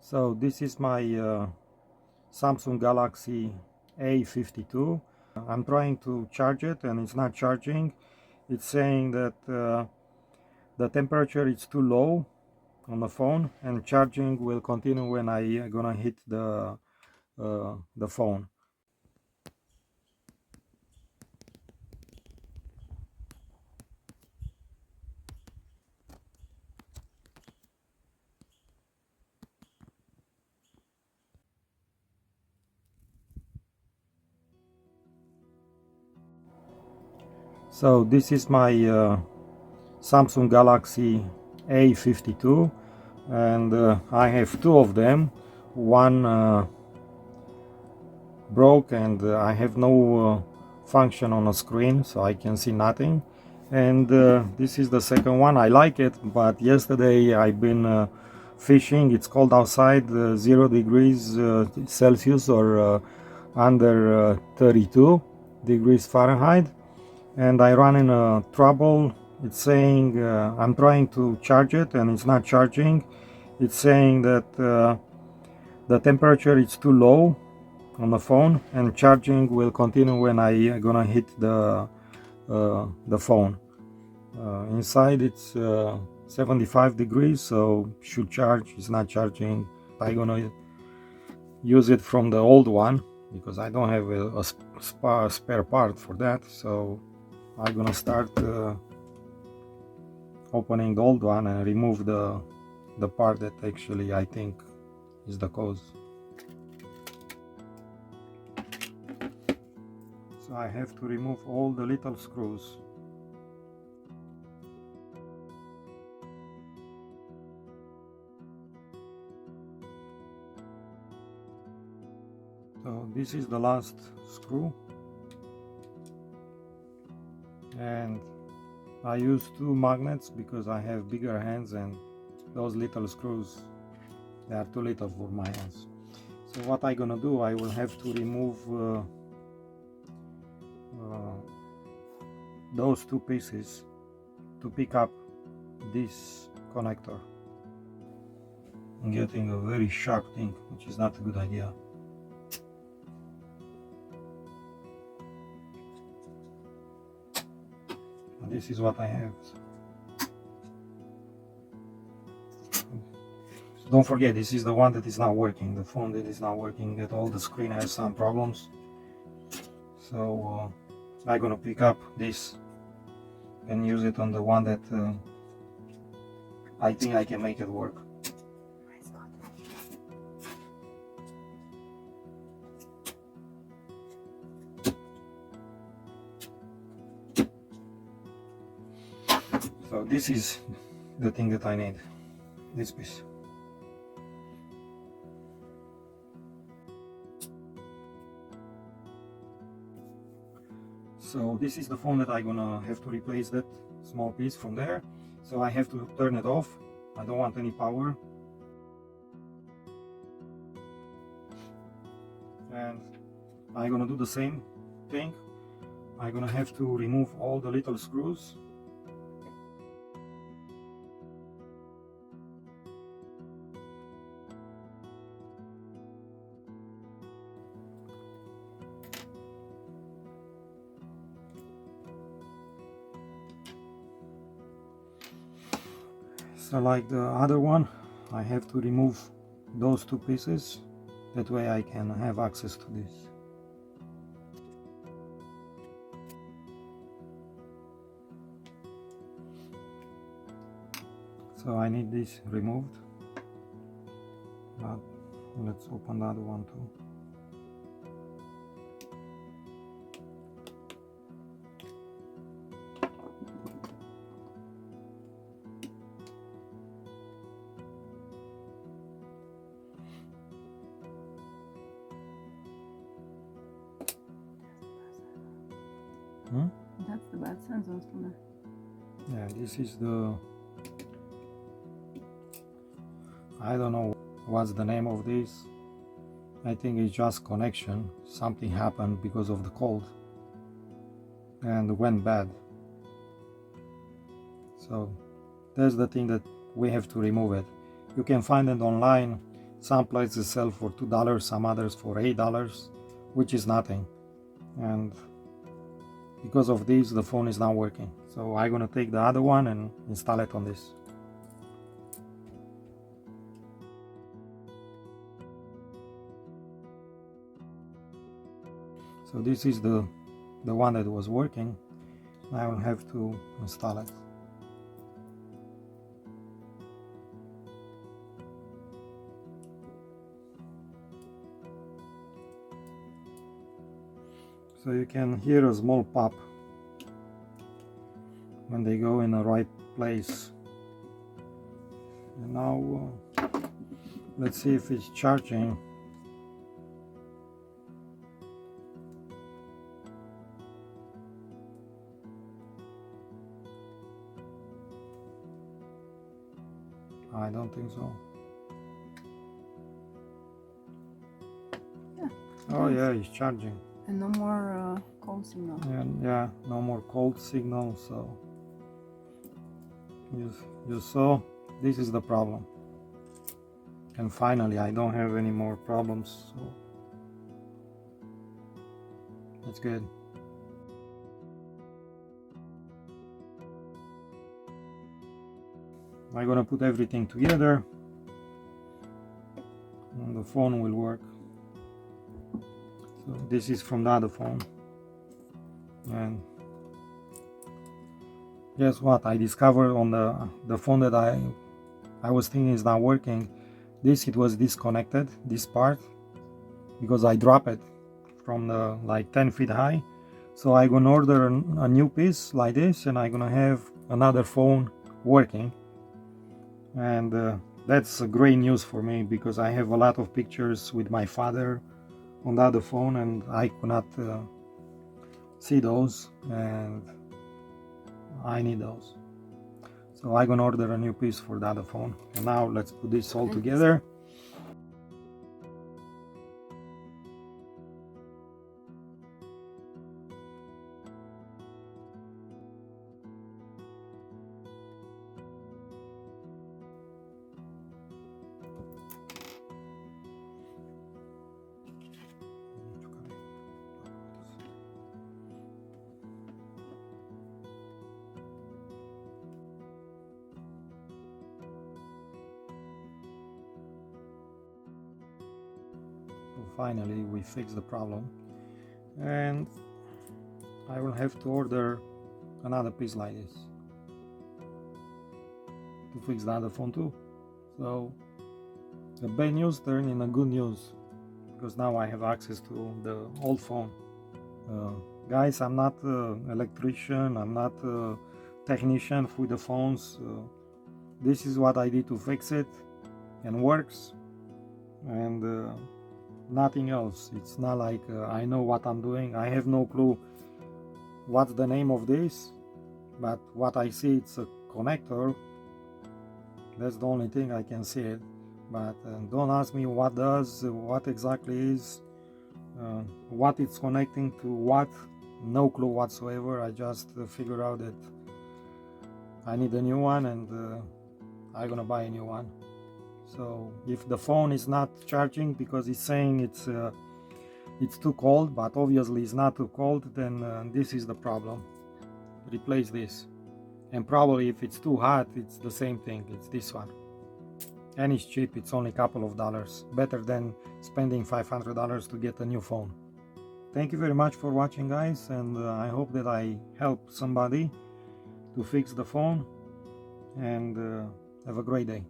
So this is my Samsung Galaxy A52. I'm trying to charge it and it's not charging. It's saying that the temperature is too low on the phone and charging will continue when I gonna hit the phone. So this is my Samsung Galaxy A52 and I have two of them. One broke and I have no function on the screen, so I can see nothing. And this is the second one. I like it, but yesterday I've been fishing. It's cold outside, 0 degrees Celsius or under 32 degrees Fahrenheit, and I run in trouble. It's saying I'm trying to charge it and it's not charging. It's saying that the temperature is too low on the phone and charging will continue when I gonna hit the phone. Inside it's 75 degrees, so should charge. It's not charging. I gonna use it from the old one because I don't have a spare part for that, so I'm gonna start opening the old one and remove the part that actually I think is the cause. So I have to remove all the little screws. So this is the last screw, and I use two magnets because I have bigger hands and those little screws, they are too little for my hands. So what I'm gonna do, I will have to remove those two pieces to pick up this connector. I'm getting a very sharp thing, which is not a good idea. And this is what I have. So don't forget, this is the one that is not working, the phone that is not working at all. The screen has some problems. So I'm gonna pick up this and use it on the one that I think I can make it work. So this is the thing that I need, this piece. So this is the phone that I'm gonna have to replace that small piece from there. So I have to turn it off. I don't want any power. And I'm gonna do the same thing. I'm gonna have to remove all the little screws. So like the other one, I have to remove those two pieces. That way I can have access to this. So I need this removed. But let's open the other one too. That's the bad sensors from there. Yeah, this is the, I don't know what's the name of this. I think it's just connection. Something happened because of the cold and went bad. So that's the thing that we have to remove it. You can find it online. Some places sell for $2, some others for $8, which is nothing. And because of this, the phone is not working. So I'm gonna take the other one and install it on this. So this is the one that was working. I will have to install it. So you can hear a small pop when they go in the right place. And now let's see if it's charging. I don't think so. Yeah. Oh yeah, it's charging. And no more cold signal. And yeah, no more cold signal. So you saw, this is the problem. And finally, I don't have any more problems. So that's good. I'm gonna put everything together and the phone will work. So this is from the other phone, and guess what, I discovered on the phone that I was thinking is not working. It was disconnected, this part, because I dropped it from the like 10 feet high. So I'm gonna order a new piece like this, and I'm gonna have another phone working. And that's great news for me, because I have a lot of pictures with my father on the other phone and I could not see those, and I need those. So I'm gonna order a new piece for the other phone. And now let's put this all together. Finally we fix the problem, and I will have to order another piece like this to fix the other phone too. So the bad news turned into good news, because now I have access to the old phone. Guys, I'm not an electrician, I'm not a technician with the phones. This is what I did to fix it, and works, and nothing else. It's not like I know what I'm doing. I have no clue what's the name of this, but what I see, it's a connector. That's the only thing I can see it. But don't ask me what does, what exactly is, what it's connecting to what. No clue whatsoever. I just figure out that I need a new one, and I'm gonna buy a new one. So if the phone is not charging because it's saying it's too cold, but obviously it's not too cold, then this is the problem. Replace this. And probably if it's too hot, it's the same thing. It's this one, and it's cheap. It's only a couple of dollars, better than spending $500 to get a new phone. Thank you very much for watching, guys, and I hope that I helped somebody to fix the phone, and have a great day.